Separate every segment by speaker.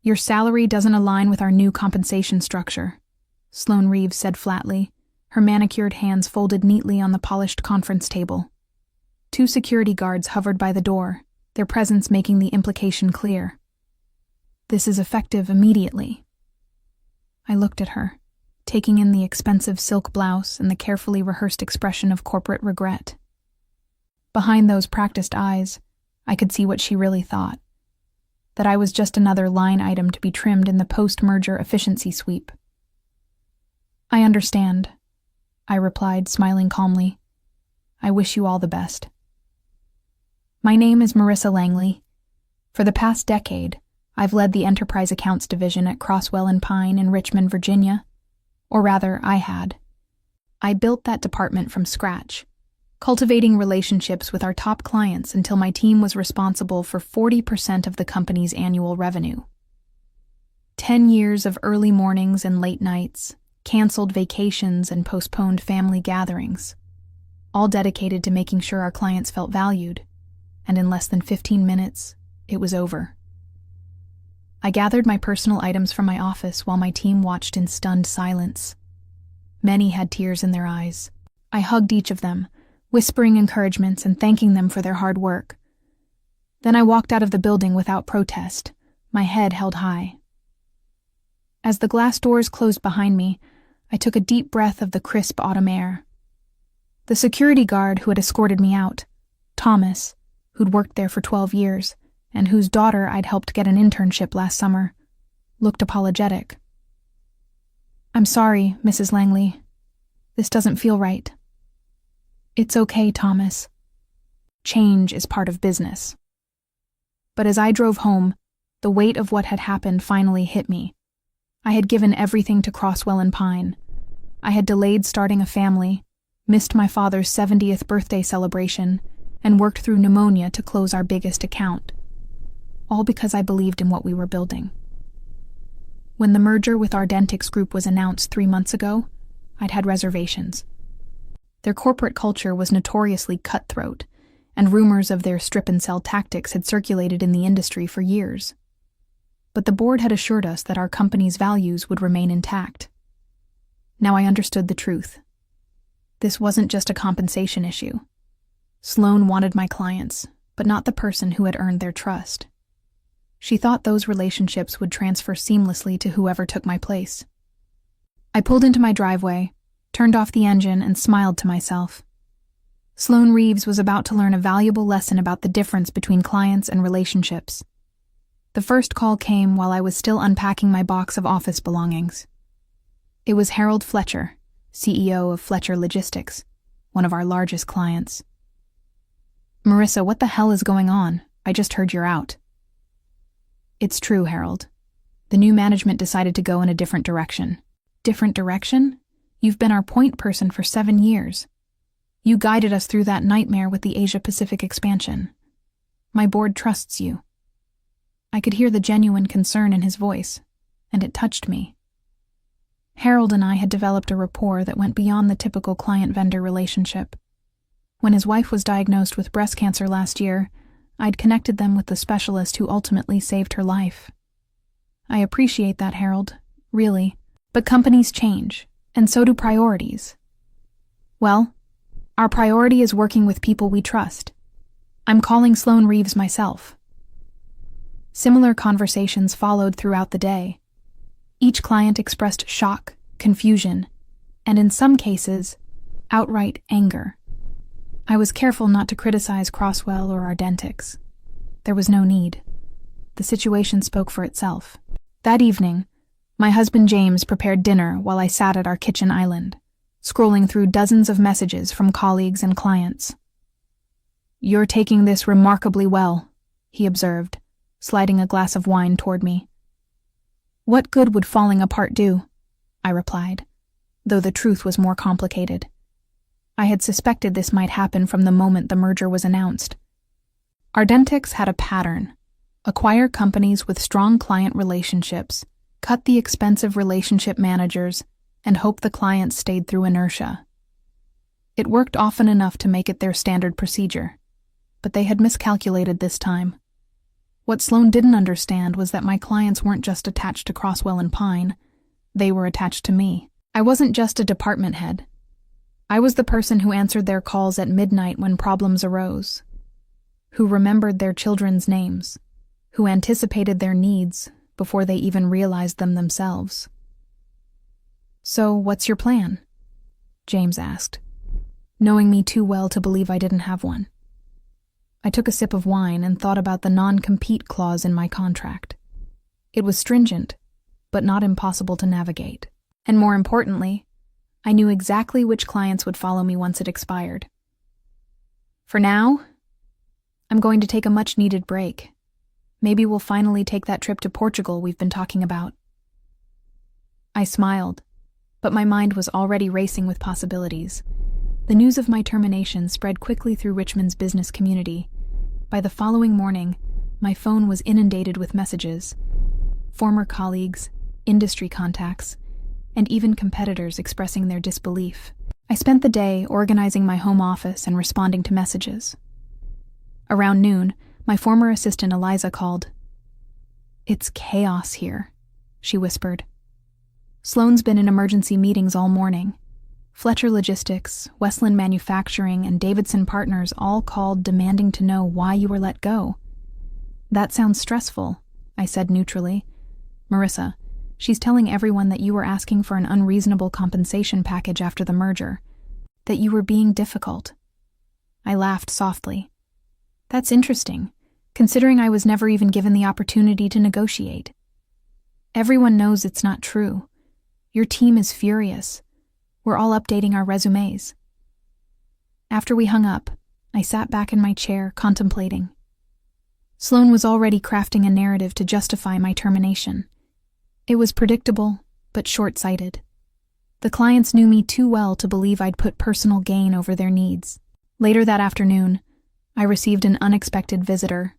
Speaker 1: Your salary doesn't align with our new compensation structure, Sloane Reeves said flatly, her manicured hands folded neatly on the polished conference table. 2 security guards hovered by the door, their presence making the implication clear. This is effective immediately. I looked at her, taking in the expensive silk blouse and the carefully rehearsed expression of corporate regret. Behind those practiced eyes, I could see what she really thought. That I was just another line item to be trimmed in the post-merger efficiency sweep. I understand, I replied, smiling calmly. I wish you all the best. My name is Marissa Langley. For the past decade, I've led the Enterprise Accounts Division at Crosswell & Pine in Richmond, Virginia. Or rather, I had. I built that department from scratch, cultivating relationships with our top clients until my team was responsible for 40% of the company's annual revenue. 10 years of early mornings and late nights, canceled vacations and postponed family gatherings, all dedicated to making sure our clients felt valued, and in less than 15 minutes, it was over. I gathered my personal items from my office while my team watched in stunned silence. Many had tears in their eyes. I hugged each of them, whispering encouragements and thanking them for their hard work. Then I walked out of the building without protest, my head held high. As the glass doors closed behind me, I took a deep breath of the crisp autumn air. The security guard who had escorted me out, Thomas, who'd worked there for 12 years, and whose daughter I'd helped get an internship last summer, looked apologetic. I'm sorry, Mrs. Langley. This doesn't feel right. It's okay, Thomas. Change is part of business. But as I drove home, the weight of what had happened finally hit me. I had given everything to Crosswell & Pine. I had delayed starting a family, missed my father's 70th birthday celebration, and worked through pneumonia to close our biggest account. All because I believed in what we were building. When the merger with Ardentix Group was announced 3 months ago, I'd had reservations. Their corporate culture was notoriously cutthroat, and rumors of their strip-and-sell tactics had circulated in the industry for years. But the board had assured us that our company's values would remain intact. Now I understood the truth. This wasn't just a compensation issue. Sloane wanted my clients, but not the person who had earned their trust. She thought those relationships would transfer seamlessly to whoever took my place. I pulled into my driveway, turned off the engine, and smiled to myself. Sloane Reeves was about to learn a valuable lesson about the difference between clients and relationships. The first call came while I was still unpacking my box of office belongings. It was Harold Fletcher, CEO of Fletcher Logistics, one of our largest clients. Marissa, what the hell is going on? I just heard you're out. It's true, Harold. The new management decided to go in a different direction. Different direction? You've been our point person for 7 years. You guided us through that nightmare with the Asia-Pacific expansion. My board trusts you. I could hear the genuine concern in his voice, and it touched me. Harold and I had developed a rapport that went beyond the typical client-vendor relationship. When his wife was diagnosed with breast cancer last year, I'd connected them with the specialist who ultimately saved her life. I appreciate that, Harold, really. But companies change, and so do priorities. Well, our priority is working with people we trust. I'm calling Sloane Reeves myself. Similar conversations followed throughout the day. Each client expressed shock, confusion, and in some cases, outright anger. I was careful not to criticize Crosswell or Ardentix. There was no need. The situation spoke for itself. That evening, my husband James prepared dinner while I sat at our kitchen island, scrolling through dozens of messages from colleagues and clients. "You're taking this remarkably well," he observed, sliding a glass of wine toward me. "What good would falling apart do?" I replied, though the truth was more complicated. I had suspected this might happen from the moment the merger was announced. Ardentix had a pattern: acquire companies with strong client relationships, cut the expensive relationship managers, and hope the clients stayed through inertia. It worked often enough to make it their standard procedure, but they had miscalculated this time. What Sloan didn't understand was that my clients weren't just attached to Crosswell and Pine, they were attached to me. I wasn't just a department head. I was the person who answered their calls at midnight when problems arose, who remembered their children's names, who anticipated their needs before they even realized them themselves. "So, what's your plan?" James asked, knowing me too well to believe I didn't have one. I took a sip of wine and thought about the non-compete clause in my contract. It was stringent, but not impossible to navigate. And more importantly, I knew exactly which clients would follow me once it expired. For now, I'm going to take a much-needed break. Maybe we'll finally take that trip to Portugal we've been talking about. I smiled, but my mind was already racing with possibilities. The news of my termination spread quickly through Richmond's business community. By the following morning, my phone was inundated with messages. Former colleagues, industry contacts, and even competitors expressing their disbelief. I spent the day organizing my home office and responding to messages. Around noon, my former assistant Eliza called. "It's chaos here," she whispered. "Sloan's been in emergency meetings all morning. Fletcher Logistics, Westland Manufacturing, and Davidson Partners all called demanding to know why you were let go." "That sounds stressful," I said neutrally. "Marissa, she's telling everyone that you were asking for an unreasonable compensation package after the merger, that you were being difficult." I laughed softly. "That's interesting, considering I was never even given the opportunity to negotiate. Everyone knows it's not true. Your team is furious. We're all updating our resumes." After we hung up, I sat back in my chair, contemplating. Sloan was already crafting a narrative to justify my termination. It was predictable, but short-sighted. The clients knew me too well to believe I'd put personal gain over their needs. Later that afternoon, I received an unexpected visitor.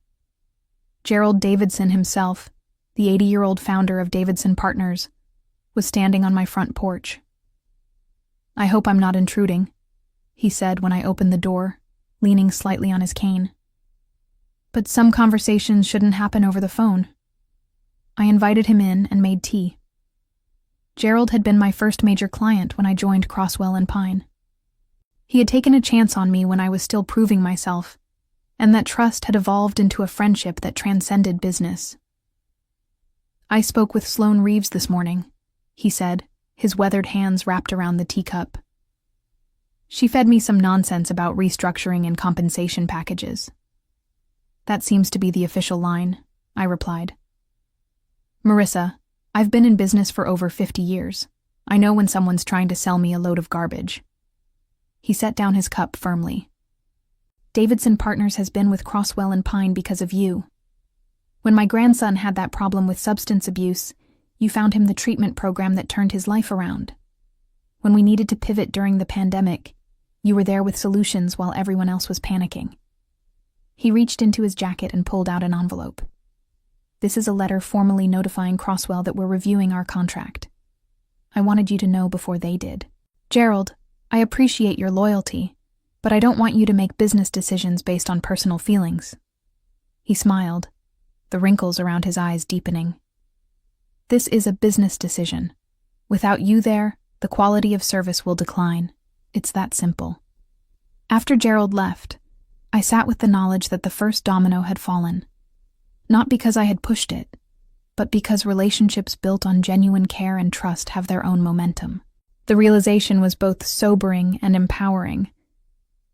Speaker 1: Gerald Davidson himself, the 80-year-old founder of Davidson Partners, was standing on my front porch. "I hope I'm not intruding," he said when I opened the door, leaning slightly on his cane. "But some conversations shouldn't happen over the phone." I invited him in and made tea. Gerald had been my first major client when I joined Crosswell and Pine. He had taken a chance on me when I was still proving myself, and that trust had evolved into a friendship that transcended business. "I spoke with Sloan Reeves this morning," he said, his weathered hands wrapped around the teacup. "She fed me some nonsense about restructuring and compensation packages." "That seems to be the official line," I replied. "Marissa, I've been in business for over 50 years. I know when someone's trying to sell me a load of garbage." He set down his cup firmly. "Davidson Partners has been with Crosswell and Pine because of you. When my grandson had that problem with substance abuse, you found him the treatment program that turned his life around. When we needed to pivot during the pandemic, you were there with solutions while everyone else was panicking." He reached into his jacket and pulled out an envelope. "This is a letter formally notifying Crosswell that we're reviewing our contract. I wanted you to know before they did. Gerald, I appreciate your loyalty, but I don't want you to make business decisions based on personal feelings." He smiled, the wrinkles around his eyes deepening. "This is a business decision. Without you there, the quality of service will decline. It's that simple." After Gerald left, I sat with the knowledge that the first domino had fallen. Not because I had pushed it, but because relationships built on genuine care and trust have their own momentum. The realization was both sobering and empowering.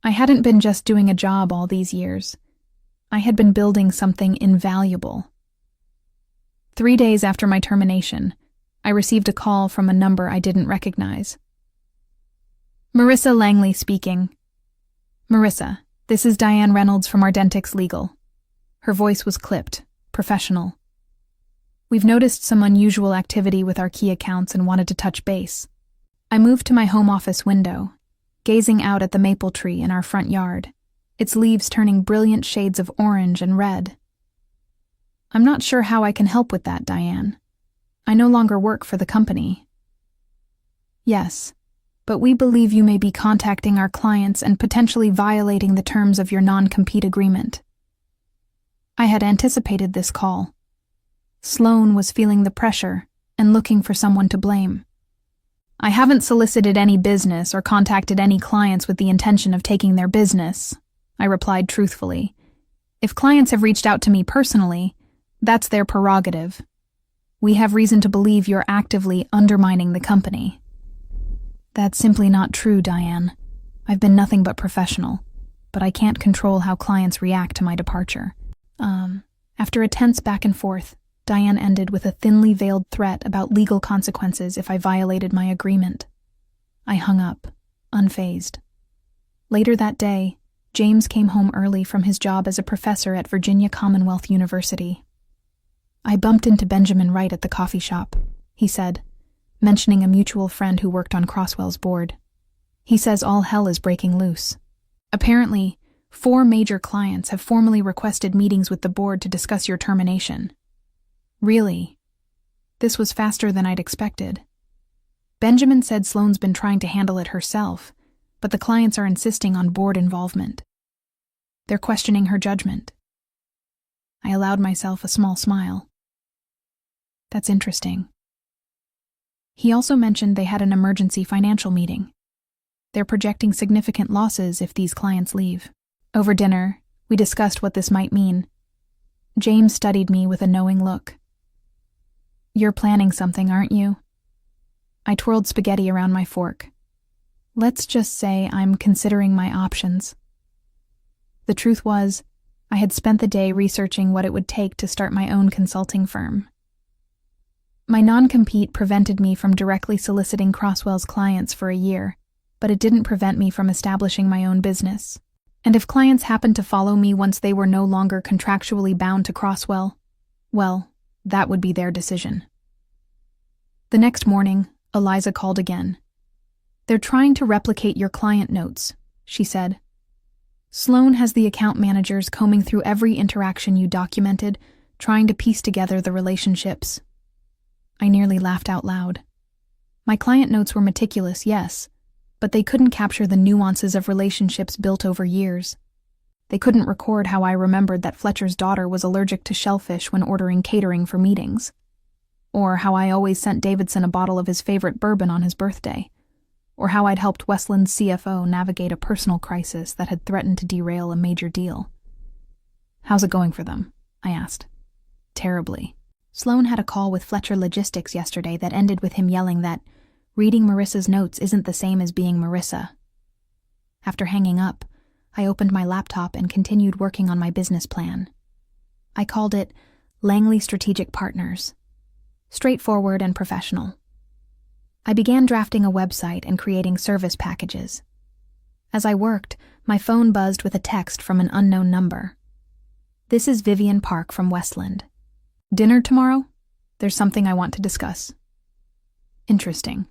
Speaker 1: I hadn't been just doing a job all these years. I had been building something invaluable. 3 days after my termination, I received a call from a number I didn't recognize. "Marissa Langley speaking." "Marissa, this is Diane Reynolds from Ardentix Legal." Her voice was clipped, professional. "We've noticed some unusual activity with our key accounts and wanted to touch base." I moved to my home office window, gazing out at the maple tree in our front yard, its leaves turning brilliant shades of orange and red. "I'm not sure how I can help with that, Diane. I no longer work for the company." "Yes, but we believe you may be contacting our clients and potentially violating the terms of your non-compete agreement." I had anticipated this call. Sloane was feeling the pressure and looking for someone to blame. I haven't solicited any business or contacted any clients with the intention of taking their business, I replied truthfully. If clients have reached out to me personally, that's their prerogative. We have reason to believe you're actively undermining the company. That's simply not true, Diane. I've been nothing but professional, but I can't control how clients react to my departure. After a tense back and forth, Diane ended with a thinly veiled threat about legal consequences if I violated my agreement. I hung up, unfazed. Later that day, James came home early from his job as a professor at Virginia Commonwealth University. I bumped into Benjamin Wright at the coffee shop, he said, mentioning a mutual friend who worked on Crosswell's board. He says all hell is breaking loose. Apparently, 4 major clients have formally requested meetings with the board to discuss your termination. Really? This was faster than I'd expected. Benjamin said Sloane's been trying to handle it herself, but the clients are insisting on board involvement. They're questioning her judgment. I allowed myself a small smile. That's interesting. He also mentioned they had an emergency financial meeting. They're projecting significant losses if these clients leave. Over dinner, we discussed what this might mean. James studied me with a knowing look. You're planning something, aren't you? I twirled spaghetti around my fork. Let's just say I'm considering my options. The truth was, I had spent the day researching what it would take to start my own consulting firm. My non-compete prevented me from directly soliciting Crosswell's clients for a year, but it didn't prevent me from establishing my own business. And if clients happened to follow me once they were no longer contractually bound to Crosswell, well, that would be their decision. The next morning, Eliza called again. They're trying to replicate your client notes, she said. Sloane has the account managers combing through every interaction you documented, trying to piece together the relationships. I nearly laughed out loud. My client notes were meticulous, yes, but they couldn't capture the nuances of relationships built over years. They couldn't record how I remembered that Fletcher's daughter was allergic to shellfish when ordering catering for meetings, or how I always sent Davidson a bottle of his favorite bourbon on his birthday, or how I'd helped Westland's CFO navigate a personal crisis that had threatened to derail a major deal. How's it going for them? I asked. Terribly. Sloane had a call with Fletcher Logistics yesterday that ended with him yelling that reading Marissa's notes isn't the same as being Marissa. After hanging up, I opened my laptop and continued working on my business plan. I called it Langley Strategic Partners. Straightforward and professional. I began drafting a website and creating service packages. As I worked, my phone buzzed with a text from an unknown number. This is Vivian Park from Westland. Dinner tomorrow? There's something I want to discuss. Interesting.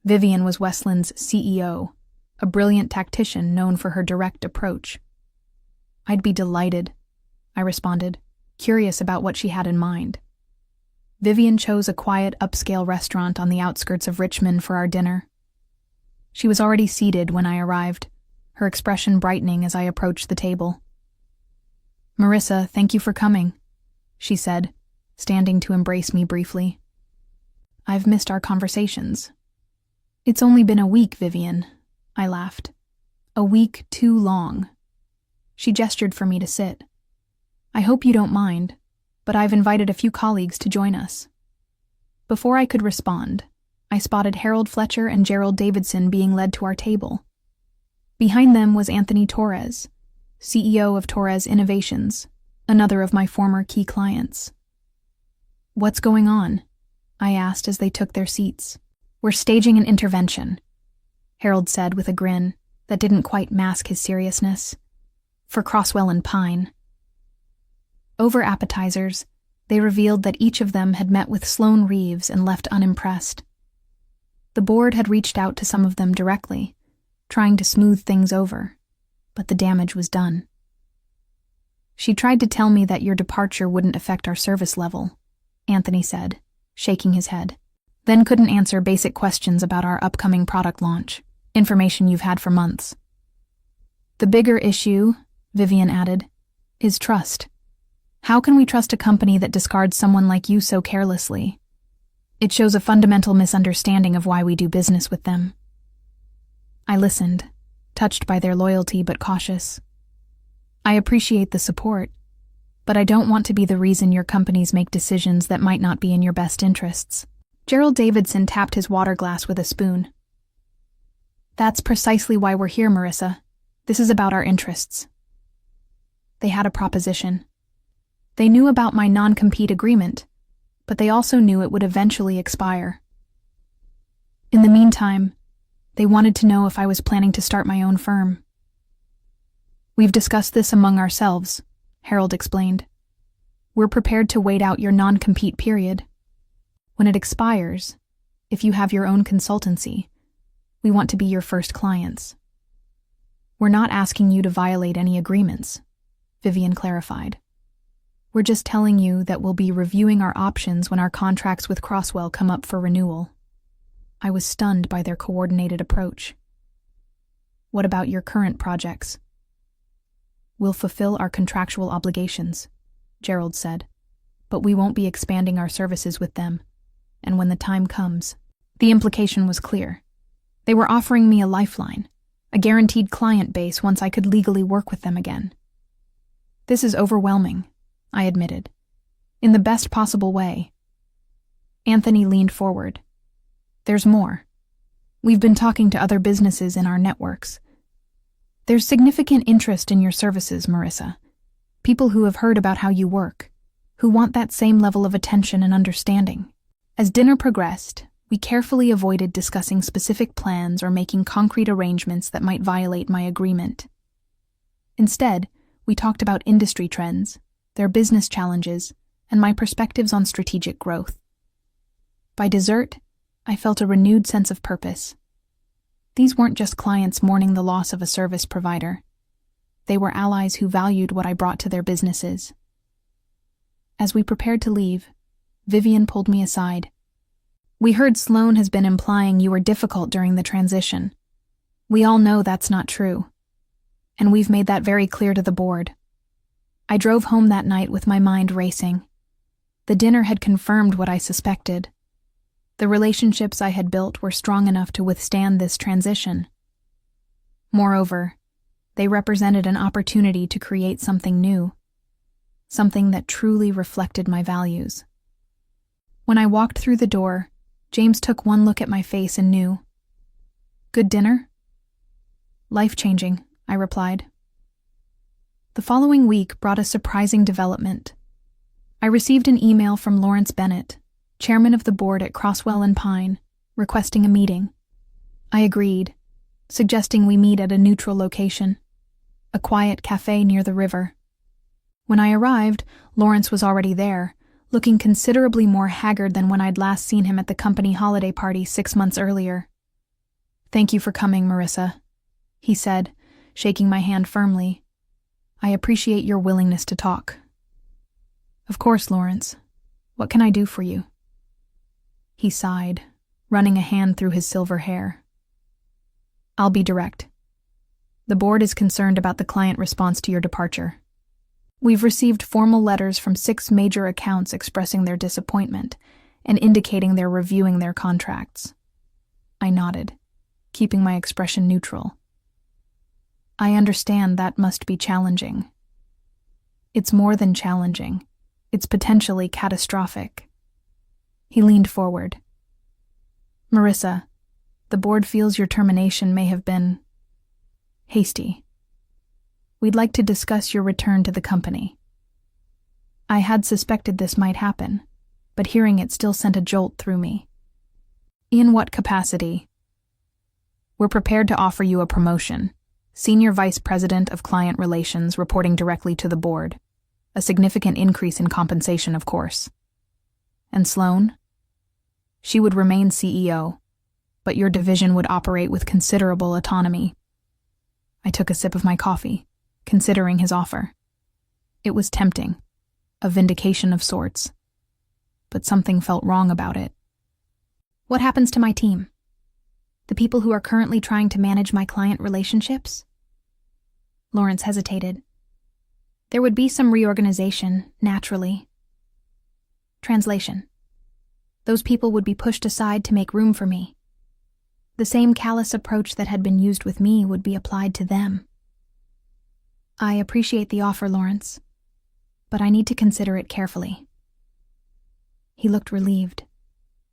Speaker 1: Vivian was Westland's CEO, a brilliant tactician known for her direct approach. I'd be delighted, I responded, curious about what she had in mind. Vivian chose a quiet, upscale restaurant on the outskirts of Richmond for our dinner. She was already seated when I arrived, her expression brightening as I approached the table. Marissa, thank you for coming, she said, standing to embrace me briefly. I've missed our conversations. It's only been a week, Vivian, I laughed. A week too long. She gestured for me to sit. I hope you don't mind, but I've invited a few colleagues to join us. Before I could respond, I spotted Harold Fletcher and Gerald Davidson being led to our table. Behind them was Anthony Torres, CEO of Torres Innovations, another of my former key clients. What's going on? I asked as they took their seats. We're staging an intervention, Harold said with a grin that didn't quite mask his seriousness. For Crosswell and Pine. Over appetizers, they revealed that each of them had met with Sloane Reeves and left unimpressed. The board had reached out to some of them directly, trying to smooth things over, but the damage was done. She tried to tell me that your departure wouldn't affect our service level, Anthony said, shaking his head. Then couldn't answer basic questions about our upcoming product launch, information you've had for months. The bigger issue, Vivian added, is trust. How can we trust a company that discards someone like you so carelessly? It shows a fundamental misunderstanding of why we do business with them. I listened, touched by their loyalty but cautious. I appreciate the support, but I don't want to be the reason your companies make decisions that might not be in your best interests. Gerald Davidson tapped his water glass with a spoon. That's precisely why we're here, Marissa. This is about our interests. They had a proposition. They knew about my non-compete agreement, but they also knew it would eventually expire. In the meantime, they wanted to know if I was planning to start my own firm. We've discussed this among ourselves, Harold explained. We're prepared to wait out your non-compete period. When it expires, if you have your own consultancy, we want to be your first clients. We're not asking you to violate any agreements, Vivian clarified. We're just telling you that we'll be reviewing our options when our contracts with Crosswell come up for renewal. I was stunned by their coordinated approach. What about your current projects? We'll fulfill our contractual obligations, Gerald said, but we won't be expanding our services with them. And when the time comes, the implication was clear. They were offering me a lifeline, a guaranteed client base once I could legally work with them again. This is overwhelming, I admitted, in the best possible way. Anthony leaned forward. There's more. We've been talking to other businesses in our networks. There's significant interest in your services, Marissa. People who have heard about how you work, who want that same level of attention and understanding. As dinner progressed, we carefully avoided discussing specific plans or making concrete arrangements that might violate my agreement. Instead, we talked about industry trends, their business challenges, and my perspectives on strategic growth. By dessert, I felt a renewed sense of purpose. These weren't just clients mourning the loss of a service provider. They were allies who valued what I brought to their businesses. As we prepared to leave, Vivian pulled me aside. We heard Sloan has been implying you were difficult during the transition. We all know that's not true. And we've made that very clear to the board. I drove home that night with my mind racing. The dinner had confirmed what I suspected. The relationships I had built were strong enough to withstand this transition. Moreover, they represented an opportunity to create something new, something that truly reflected my values. When I walked through the door, James took one look at my face and knew. Good dinner? Life-changing, I replied. The following week brought a surprising development. I received an email from Lawrence Bennett, chairman of the board at Crosswell and Pine, requesting a meeting. I agreed, suggesting we meet at a neutral location, a quiet cafe near the river. When I arrived, Lawrence was already there, looking considerably more haggard than when I'd last seen him at the company holiday party 6 months earlier. Thank you for coming, Marissa, he said, shaking my hand firmly. I appreciate your willingness to talk. Of course, Lawrence. What can I do for you? He sighed, running a hand through his silver hair. I'll be direct. The board is concerned about the client response to your departure. We've received formal letters from 6 major accounts expressing their disappointment and indicating they're reviewing their contracts. I nodded, keeping my expression neutral. I understand that must be challenging. It's more than challenging. It's potentially catastrophic. He leaned forward. Marissa, the board feels your termination may have been hasty. We'd like to discuss your return to the company. I had suspected this might happen, but hearing it still sent a jolt through me. In what capacity? We're prepared to offer you a promotion. Senior Vice President of Client Relations reporting directly to the board. A significant increase in compensation, of course. And Sloan? She would remain CEO, but your division would operate with considerable autonomy. I took a sip of my coffee, considering his offer. It was tempting, a vindication of sorts, but something felt wrong about it. What happens to my team? The people who are currently trying to manage my client relationships? Lawrence hesitated. There would be some reorganization, naturally. Translation. Those people would be pushed aside to make room for me. The same callous approach that had been used with me would be applied to them. I appreciate the offer, Lawrence, but I need to consider it carefully. He looked relieved,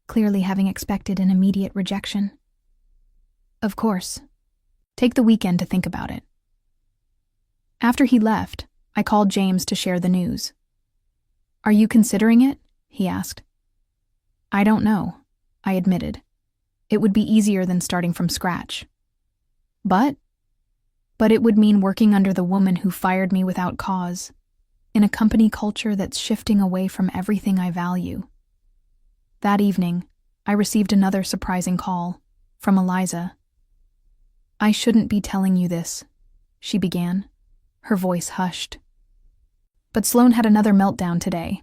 Speaker 1: clearly having expected an immediate rejection. Of course. Take the weekend to think about it. After he left, I called James to share the news. Are you considering it? He asked. I don't know, I admitted. It would be easier than starting from scratch. But it would mean working under the woman who fired me without cause, in a company culture that's shifting away from everything I value. That evening, I received another surprising call, from Eliza. I shouldn't be telling you this, she began, her voice hushed. But Sloan had another meltdown today.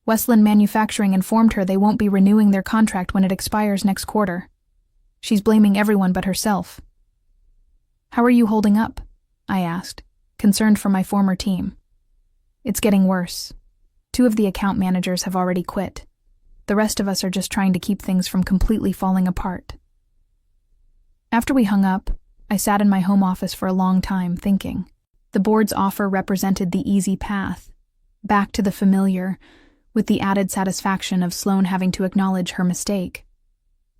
Speaker 1: Westland Manufacturing informed her they won't be renewing their contract when it expires next quarter. She's blaming everyone but herself. How are you holding up? I asked, concerned for my former team. It's getting worse. 2 of the account managers have already quit. The rest of us are just trying to keep things from completely falling apart. After we hung up, I sat in my home office for a long time thinking. The board's offer represented the easy path, back to the familiar, with the added satisfaction of Sloan having to acknowledge her mistake.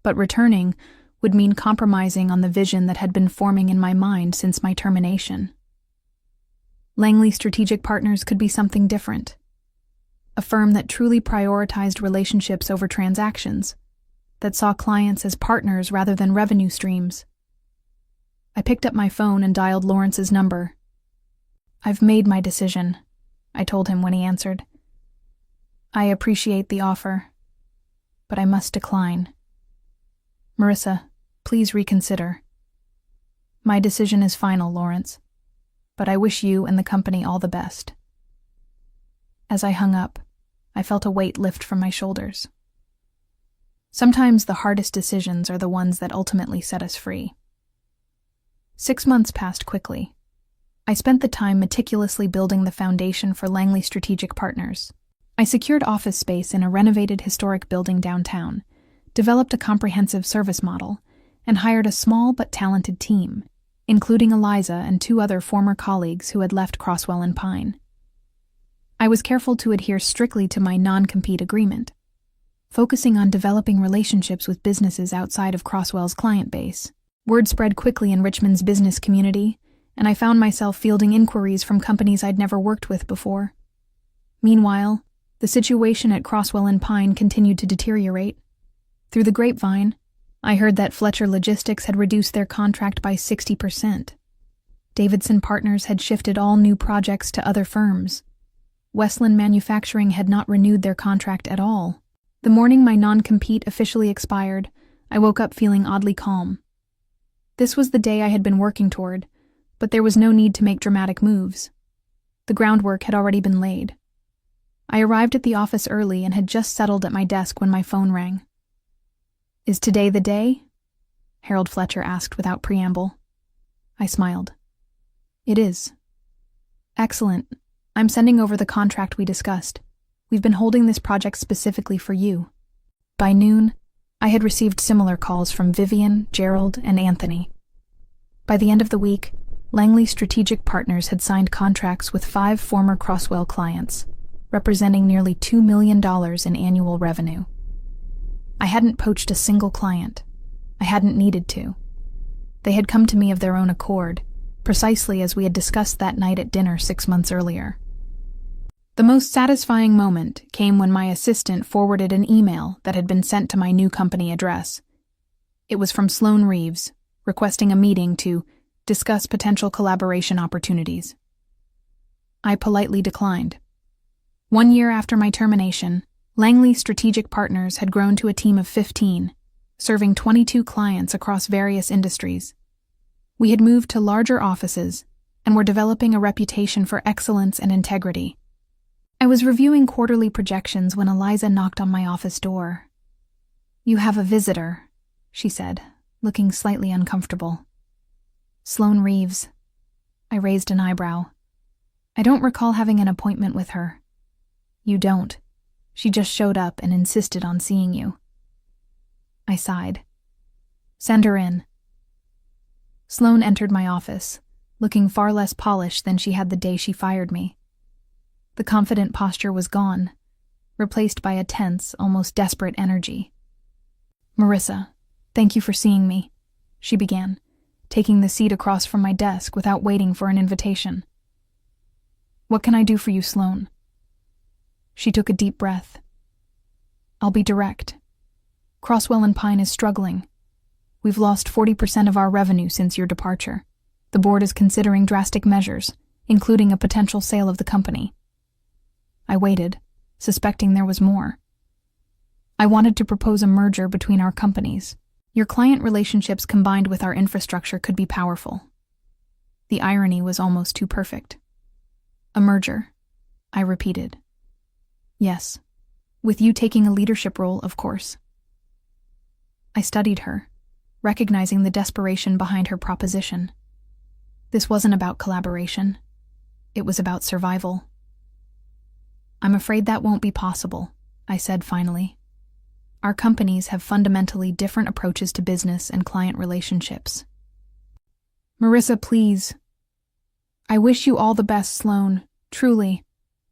Speaker 1: But returning would mean compromising on the vision that had been forming in my mind since my termination. Langley Strategic Partners could be something different. A firm that truly prioritized relationships over transactions, that saw clients as partners rather than revenue streams. I picked up my phone and dialed Lawrence's number. I've made my decision, I told him when he answered. I appreciate the offer, but I must decline. Marissa, please reconsider. My decision is final, Lawrence, but I wish you and the company all the best. As I hung up, I felt a weight lift from my shoulders. Sometimes the hardest decisions are the ones that ultimately set us free. 6 months passed quickly. I spent the time meticulously building the foundation for Langley Strategic Partners. I secured office space in a renovated historic building downtown, developed a comprehensive service model, and hired a small but talented team, including Eliza and 2 other former colleagues who had left Crosswell and Pine. I was careful to adhere strictly to my non-compete agreement, focusing on developing relationships with businesses outside of Crosswell's client base. Word spread quickly in Richmond's business community, and I found myself fielding inquiries from companies I'd never worked with before. Meanwhile, the situation at Crosswell and Pine continued to deteriorate. Through the grapevine, I heard that Fletcher Logistics had reduced their contract by 60%. Davidson Partners had shifted all new projects to other firms. Westland Manufacturing had not renewed their contract at all. The morning my non-compete officially expired, I woke up feeling oddly calm. This was the day I had been working toward, but there was no need to make dramatic moves. The groundwork had already been laid. I arrived at the office early and had just settled at my desk when my phone rang. Is today the day? Harold Fletcher asked without preamble. I smiled. It is. Excellent. I'm sending over the contract we discussed. We've been holding this project specifically for you. By noon, I had received similar calls from Vivian, Gerald, and Anthony. By the end of the week, Langley Strategic Partners had signed contracts with 5 former Crosswell clients, representing nearly $2 million in annual revenue. I hadn't poached a single client. I hadn't needed to. They had come to me of their own accord, precisely as we had discussed that night at dinner 6 months earlier. The most satisfying moment came when my assistant forwarded an email that had been sent to my new company address. It was from Sloan Reeves, requesting a meeting to discuss potential collaboration opportunities. I politely declined. 1 year after my termination, Langley Strategic Partners had grown to a team of 15, serving 22 clients across various industries. We had moved to larger offices and were developing a reputation for excellence and integrity. I was reviewing quarterly projections when Eliza knocked on my office door. You have a visitor, she said, looking slightly uncomfortable. Sloan Reeves. I raised an eyebrow. I don't recall having an appointment with her. You don't. She just showed up and insisted on seeing you. I sighed. Send her in. Sloane entered my office, looking far less polished than she had the day she fired me. The confident posture was gone, replaced by a tense, almost desperate energy. Marissa, thank you for seeing me, she began, taking the seat across from my desk without waiting for an invitation. What can I do for you, Sloane? She took a deep breath. I'll be direct. Crosswell and Pine is struggling. We've lost 40% of our revenue since your departure. The board is considering drastic measures, including a potential sale of the company. I waited, suspecting there was more. I wanted to propose a merger between our companies. Your client relationships combined with our infrastructure could be powerful. The irony was almost too perfect. A merger, I repeated. Yes, with you taking a leadership role, of course. I studied her, recognizing the desperation behind her proposition. This wasn't about collaboration. It was about survival. I'm afraid that won't be possible, I said finally. Our companies have fundamentally different approaches to business and client relationships. Marissa, please. I wish you all the best, Sloane, truly,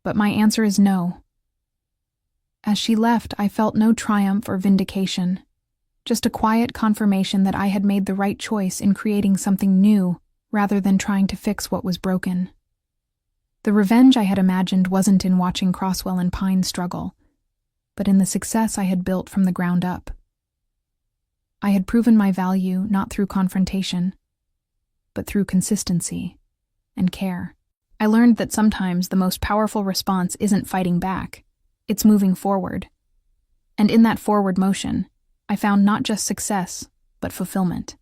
Speaker 1: but my answer is no. As she left, I felt no triumph or vindication, just a quiet confirmation that I had made the right choice in creating something new rather than trying to fix what was broken. The revenge I had imagined wasn't in watching Crosswell and Pine struggle, but in the success I had built from the ground up. I had proven my value not through confrontation, but through consistency and care. I learned that sometimes the most powerful response isn't fighting back, it's moving forward. And in that forward motion, I found not just success, but fulfillment.